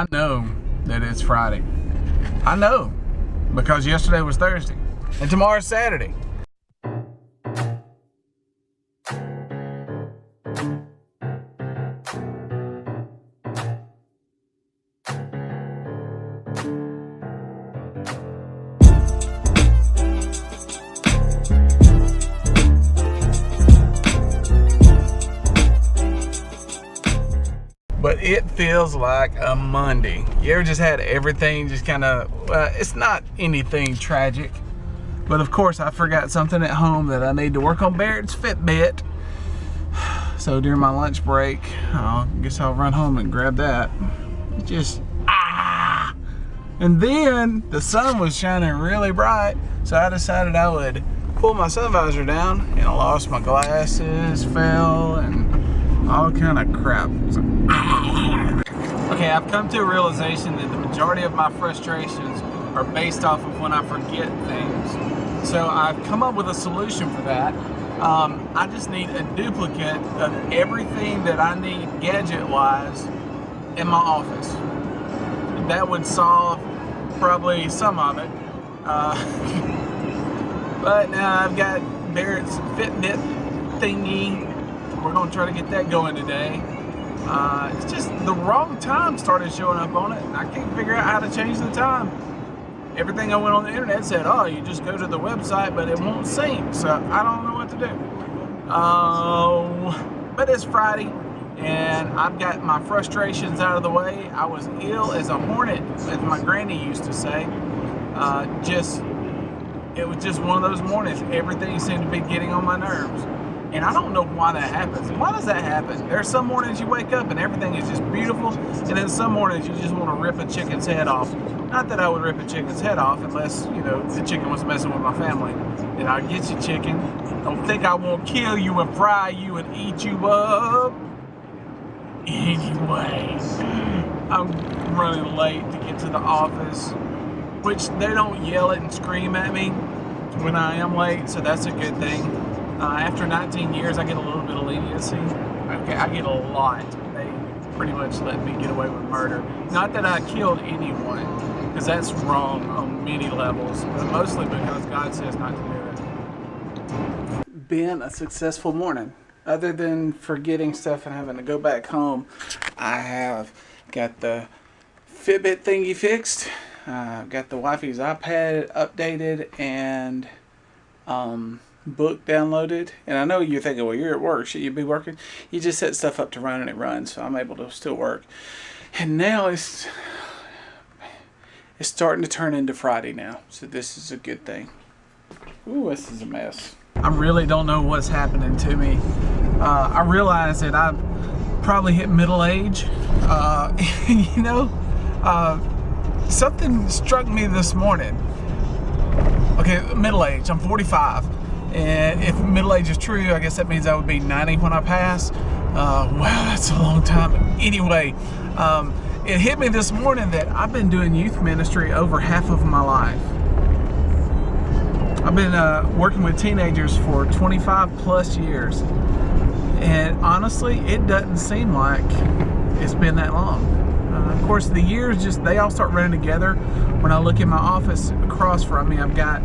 I know that it's Friday. I know, because yesterday was Thursday and tomorrow's Saturday. But it feels like a Monday. You ever just had everything just kind of, it's not anything tragic, but of course I forgot something at home that I need to work on Barrett's Fitbit. So during my lunch break, I guess I'll run home and grab that. Just, and then the sun was shining really bright, so I decided I would pull my sun visor down, and I lost my glasses, fell, and all kind of crap. Okay, I've come to a realization that the majority of my frustrations are based off of when I forget things. So I've come up with a solution for that. I just need a duplicate of everything that I need gadget-wise in my office. That would solve probably some of it. But now I've got Barrett's Fitbit thingy. We're gonna try to get that going today. It's just the wrong time started showing up on it. I can't figure out how to change the time. Everything I went on the internet said, oh, you just go to the website, but it won't sync. So I don't know what to do. But it's Friday, and I've got my frustrations out of the way. I was ill as a hornet, as my granny used to say. It was just one of those mornings. Everything seemed to be getting on my nerves. And I don't know why that happens. Why does that happen? There's some mornings you wake up and everything is just beautiful, and then some mornings you just want to rip a chicken's head off. Not that I would rip a chicken's head off unless, you know, the chicken was messing with my family. Then I'll get you, chicken. Don't think I won't kill you and fry you and eat you up. Anyway, I'm running late to get to the office, which they don't yell and scream at me when I am late, so that's a good thing. After 19 years, I get a little bit of leniency. Okay, I get a lot. They pretty much let me get away with murder. Not that I killed anyone, because that's wrong on many levels, but mostly because God says not to do it. Been a successful morning. Other than forgetting stuff and having to go back home, I have got the Fitbit thingy fixed. Got the wifey's iPad updated and book downloaded. And I know you're thinking, well, you're at work, should you be working? You just set stuff up to run and it runs, so I'm able to still work. And now it's starting to turn into Friday now, so this is a good thing. Ooh, this is a mess. I really don't know what's happening to me. I realize that I've probably hit middle age. You know, something struck me this morning. Okay, middle age, I'm 45. And if middle age is true, I guess that means I would be 90 when I pass. Wow, that's a long time. Anyway, it hit me this morning that I've been doing youth ministry over half of my life. I've been working with teenagers for 25 plus years. And honestly, it doesn't seem like it's been that long. Of course, the years they all start running together. When I look in my office across from me, I've got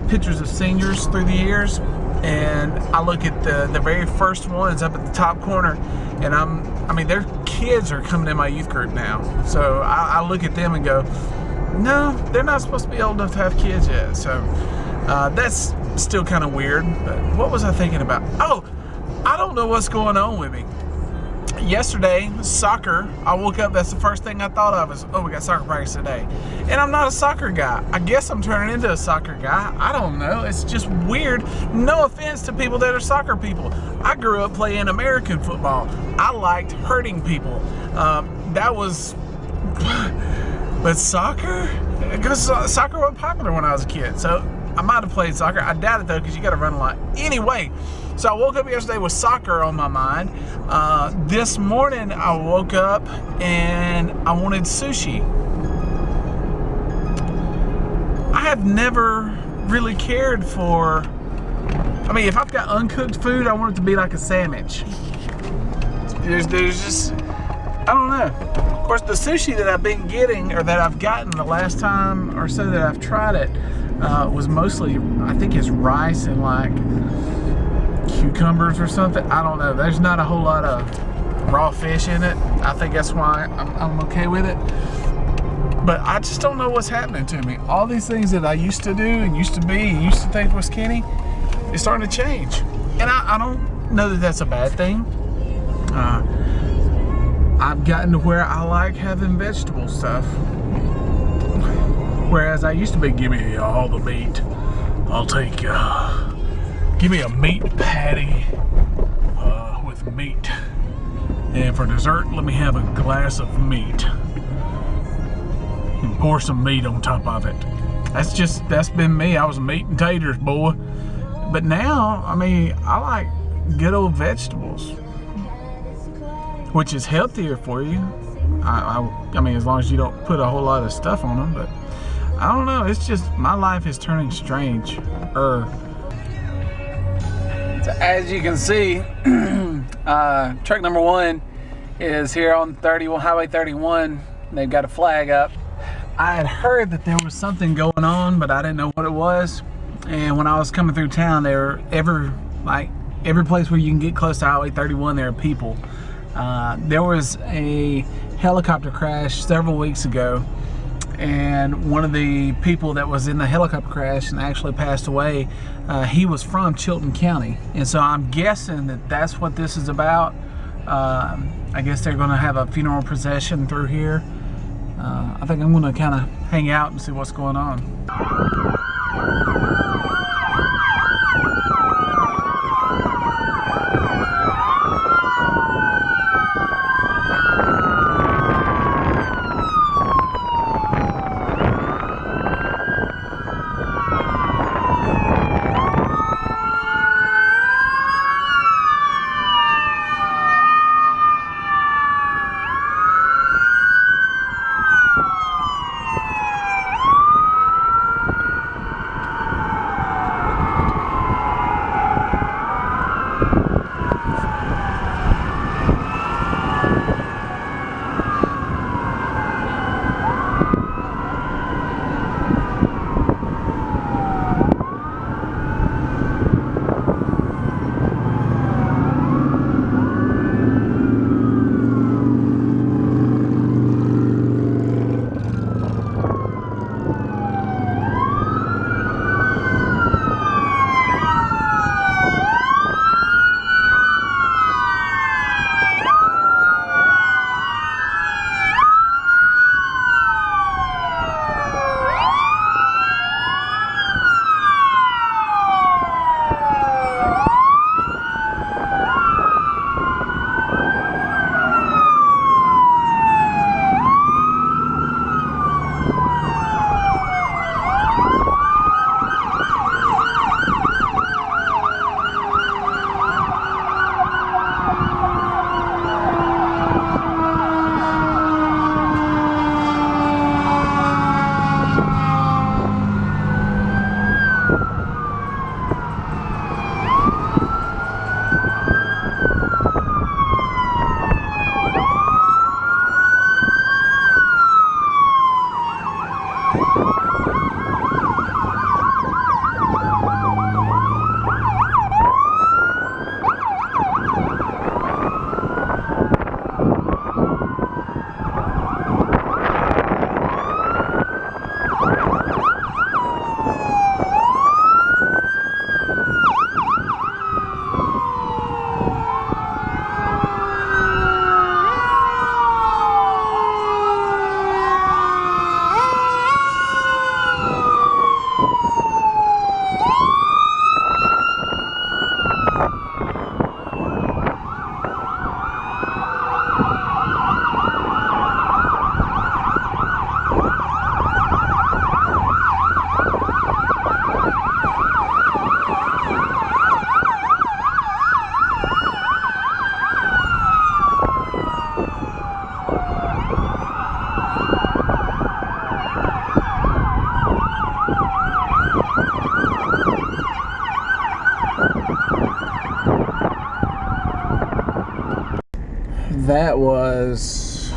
pictures of seniors through the years, and I look at the very first ones up at the top corner, and I mean, their kids are coming in my youth group now. So I look at them and go, no, they're not supposed to be old enough to have kids yet. So that's still kind of weird. But what was I thinking about? Oh, I don't know what's going on with me. Yesterday, soccer, I woke up, that's the first thing I thought of is, oh, we got soccer practice today. And I'm not a soccer guy. I guess I'm turning into a soccer guy. I don't know. It's just weird. No offense to people that are soccer people. I grew up playing American football. I liked hurting people. That was, but soccer? Because soccer wasn't popular when I was a kid. So I might have played soccer. I doubt it though, because you got to run a lot. Anyway, so I woke up yesterday with soccer on my mind. This morning I woke up and I wanted sushi. I have never really cared for, I mean, if I've got uncooked food, I want it to be like a sandwich. There's just, I don't know. Of course, the sushi that I've been getting, or that I've gotten the last time or so that I've tried it, was mostly, I think it's rice and like cucumbers or something. I don't know. There's not a whole lot of raw fish in it. I think that's why I'm okay with it. But I just don't know what's happening to me. All these things that I used to do and used to be and used to think was Kenny, it's starting to change. And I don't know that that's a bad thing. I've gotten to where I like having vegetable stuff. Whereas I used to be, give me all the meat. I'll take, give me a meat patty with meat. And for dessert, let me have a glass of meat. And pour some meat on top of it. That's been me. I was a meat and taters boy. But now, I mean, I like good old vegetables, which is healthier for you. I mean, as long as you don't put a whole lot of stuff on them. But I don't know. It's just my life is turning strange. So as you can see, truck number 1 is here on Highway 31. They've got a flag up. I had heard that there was something going on, but I didn't know what it was. And when I was coming through town, there every place where you can get close to Highway 31, there are people. There was a helicopter crash several weeks ago, and one of the people that was in the helicopter crash and actually passed away, he was from Chilton County. And so I'm guessing that that's what this is about. I guess they're going to have a funeral procession through here. I think I'm going to kind of hang out and see what's going on. That was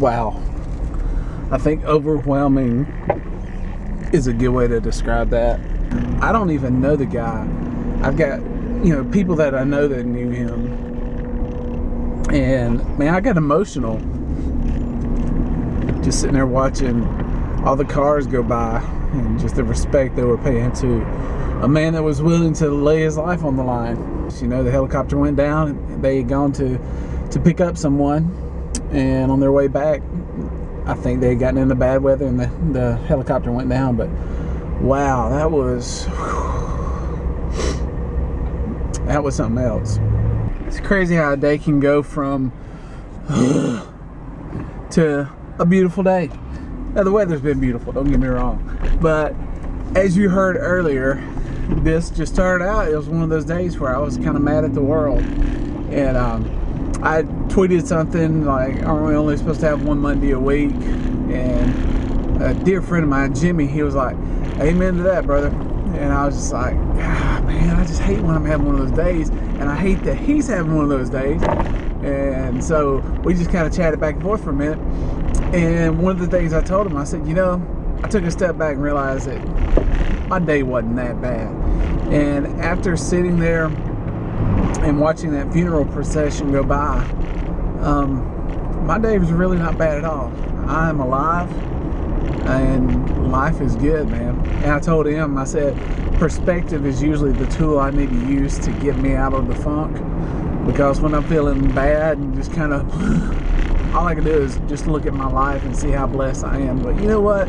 wow. I think overwhelming is a good way to describe that. I don't even know the guy. I've got, people that I know that knew him. And man, I got emotional just sitting there watching all the cars go by and just the respect they were paying to a man that was willing to lay his life on the line. The helicopter went down, and they had gone to pick up someone, and on their way back, I think they had gotten into bad weather and the helicopter went down. But wow, that was something else. It's crazy how a day can go from to a beautiful day. Now, the weather's been beautiful, don't get me wrong, but as you heard earlier, this just started out, it was one of those days where I was kind of mad at the world. And I tweeted something like, aren't we only supposed to have one Monday a week? And a dear friend of mine, Jimmy, he was like, amen to that, brother. And I was just like, man, I just hate when I'm having one of those days, and I hate that he's having one of those days. And so we just kind of chatted back and forth for a minute. And one of the things I told him, I said, I took a step back and realized that my day wasn't that bad. And after sitting there and watching that funeral procession go by, my day was really not bad at all. I am alive, and life is good, man. And I told him, I said, perspective is usually the tool I need to use to get me out of the funk, because when I'm feeling bad and just kind of, all I can do is just look at my life and see how blessed I am. But you know what?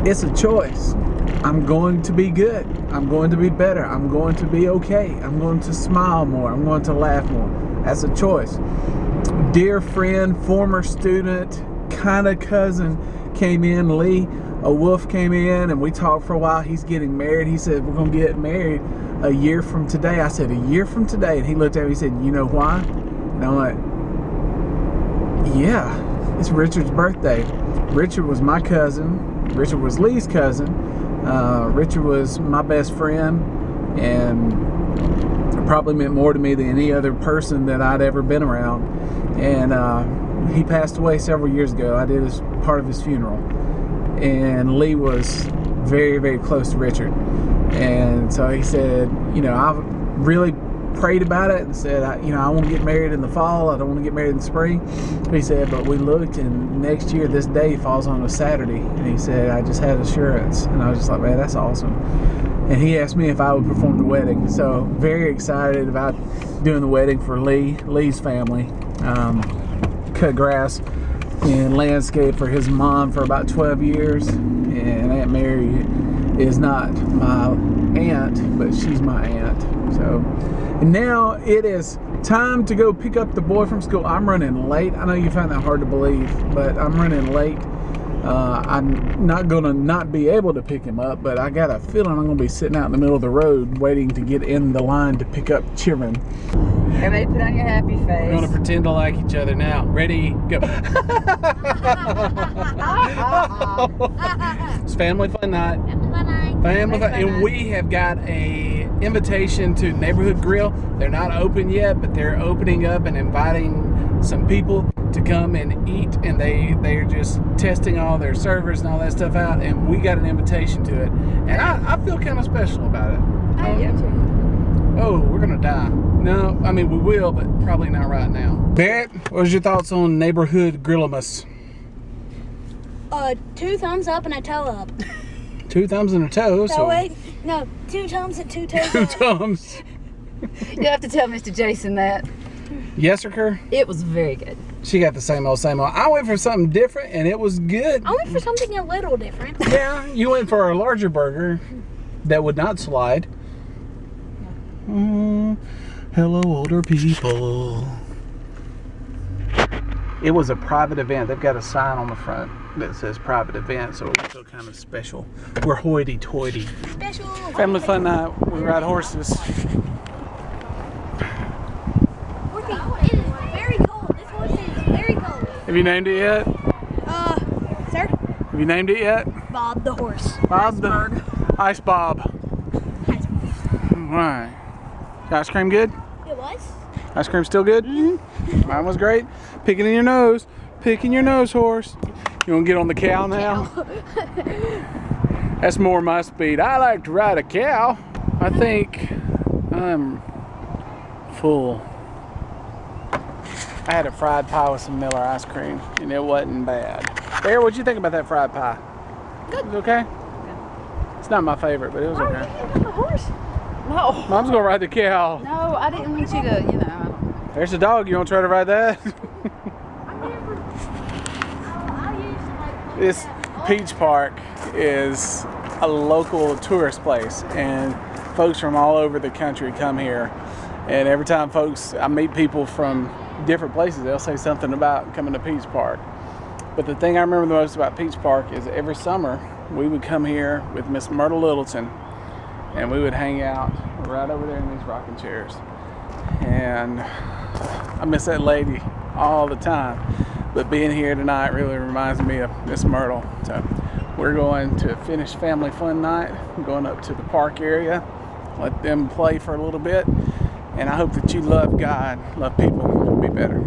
It's a choice. I'm going to be good. I'm going to be better. I'm going to be okay. I'm going to smile more. I'm going to laugh more. That's a choice. Dear friend, former student, kind of cousin came in, Lee, a wolf came in, and we talked for a while. He's getting married. He said, we're going to get married a year from today. I said, a year from today? And he looked at me, he said, you know why? And I'm like, yeah, it's Richard's birthday. Richard was my cousin. Richard was Lee's cousin. Richard was my best friend, and probably meant more to me than any other person that I'd ever been around. And he passed away several years ago. I did as part of his funeral. And Lee was very, very close to Richard. And so he said, I really prayed about it and said, I want to get married in the fall. I don't want to get married in the spring. He said, but we looked, and next year this day falls on a Saturday. And he said, I just had assurance. And I was just like, man, that's awesome. And he asked me if I would perform the wedding. So very excited about doing the wedding for Lee's family. Cut grass and landscape for his mom for about 12 years. And Aunt Mary is not my aunt, but she's my aunt. So and now it is time to go pick up the boy from school. I'm running late. I know you find that hard to believe, but I'm running late. I'm not going to not be able to pick him up, but I got a feeling I'm going to be sitting out in the middle of the road waiting to get in the line to pick up Chirin. Everybody put on your happy face. We're going to pretend to like each other now. Ready, go. It's family fun night. Family fun. And we have got a invitation to Neighborhood Grill. They're not open yet, but they're opening up and inviting some people to come and eat, and they're just testing all their servers and all that stuff out, and we got an invitation to it, and I feel kind of special about it. I do too. Oh, we're gonna die. No, I mean we will, but probably not right now. Barrett, what was your thoughts on Neighborhood Grillamus? 2 thumbs up and a toe up. 2 thumbs and a toe. No, wait, no, 2 thumbs and 2 toes. 2 thumbs. You have to tell Mr. Jason that. Yes, sir. It was very good. She got the same old, same old. I went for something different, and it was good. I went for something a little different. Yeah, you went for a larger burger that would not slide. Hello, older people. It was a private event. They've got a sign on the front that says private event, so we feel kind of special. We're hoity-toity. Special. Family fun night. We ride horses. It is very cold. This horse is very cold. Have you named it yet? Sir? Have you named it yet? Bob the horse. Bob the Ice Bob. All right. Ice cream good? It was. Ice cream still good? Mm-hmm. Mine was great. Pick it in your nose. Picking your nose, horse. You want to get on the cow now? That's more my speed. I like to ride a cow. I think I'm full. I had a fried pie with some Miller ice cream, and it wasn't bad. Bear, what'd you think about that fried pie? Good. It was okay? Yeah. It's not my favorite, but it was okay. Oh, you the horse? No. Mom's gonna ride the cow. No, I didn't want you to, you know. There's a dog. You want to try to ride that? This Peach Park is a local tourist place, and folks from all over the country come here. And every time I meet people from different places, they'll say something about coming to Peach Park. But the thing I remember the most about Peach Park is every summer we would come here with Miss Myrtle Littleton, and we would hang out right over there in these rocking chairs. And I miss that lady all the time. But being here tonight really reminds me of Miss Myrtle. So we're going to finish family fun night, going up to the park area, let them play for a little bit. And I hope that you love God, love people, and be better.